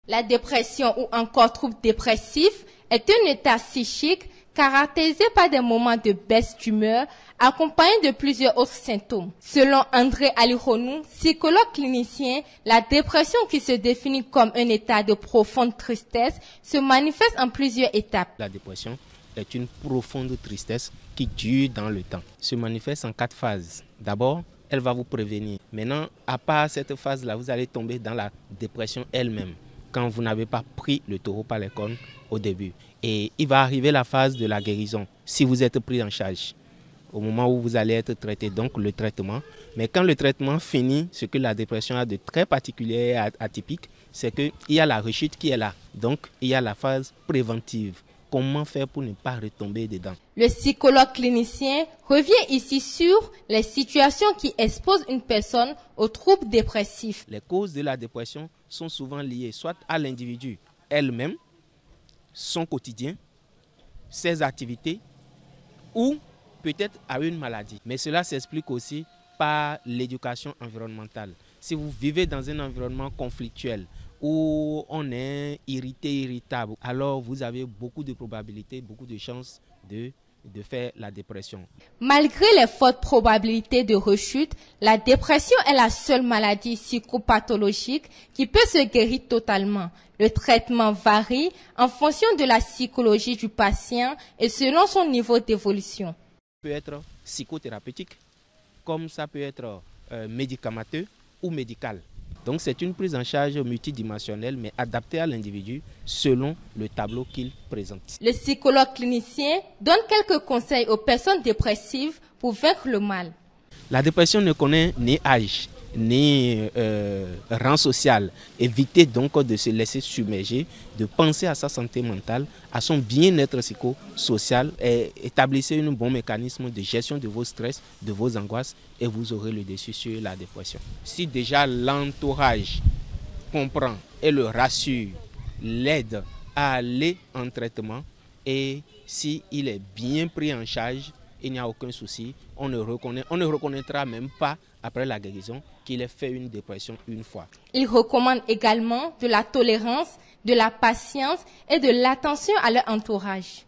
La dépression ou encore trouble dépressif est un état psychique caractérisé par des moments de baisse d'humeur accompagnés de plusieurs autres symptômes. Selon André Alironou, psychologue clinicien, la dépression qui se définit comme un état de profonde tristesse se manifeste en plusieurs étapes. La dépression est une profonde tristesse qui dure dans le temps. Se manifeste en 4 phases. D'abord, elle va vous prévenir. Maintenant, à part cette phase-là, vous allez tomber dans la dépression elle-même, quand vous n'avez pas pris le taureau par les cornes au début. Et il va arriver la phase de la guérison, si vous êtes pris en charge, au moment où vous allez être traité, donc le traitement. Mais quand le traitement finit, ce que la dépression a de très particulier et atypique, c'est qu'il y a la rechute qui est là. Donc, il y a la phase préventive. Comment faire pour ne pas retomber dedans? Le psychologue clinicien revient ici sur les situations qui exposent une personne aux troubles dépressifs. Les causes de la dépression sont souvent liées soit à l'individu elle-même, son quotidien, ses activités ou peut-être à une maladie. Mais cela s'explique aussi par l'éducation environnementale. Si vous vivez dans un environnement conflictuel où on est irritable, alors vous avez beaucoup de probabilités, beaucoup de chances de faire la dépression. Malgré les fortes probabilités de rechute, la dépression est la seule maladie psychopathologique qui peut se guérir totalement. Le traitement varie en fonction de la psychologie du patient et selon son niveau d'évolution. Ça peut être psychothérapeutique, comme ça peut être médicamenteux ou médical. Donc c'est une prise en charge multidimensionnelle mais adaptée à l'individu selon le tableau qu'il présente. Le psychologue clinicien donne quelques conseils aux personnes dépressives pour vaincre le mal. La dépression ne connaît ni âge, ni rang social. Évitez donc de se laisser submerger, de penser à sa santé mentale, à son bien-être psychosocial et établissez un bon mécanisme de gestion de vos stress, de vos angoisses et vous aurez le dessus sur la dépression. Si déjà l'entourage comprend et le rassure, l'aide à aller en traitement et s'il est bien pris en charge, il n'y a aucun souci, on ne reconnaîtra même pas après la guérison qu'il ait fait une dépression une fois. Il recommande également de la tolérance, de la patience et de l'attention à leur entourage.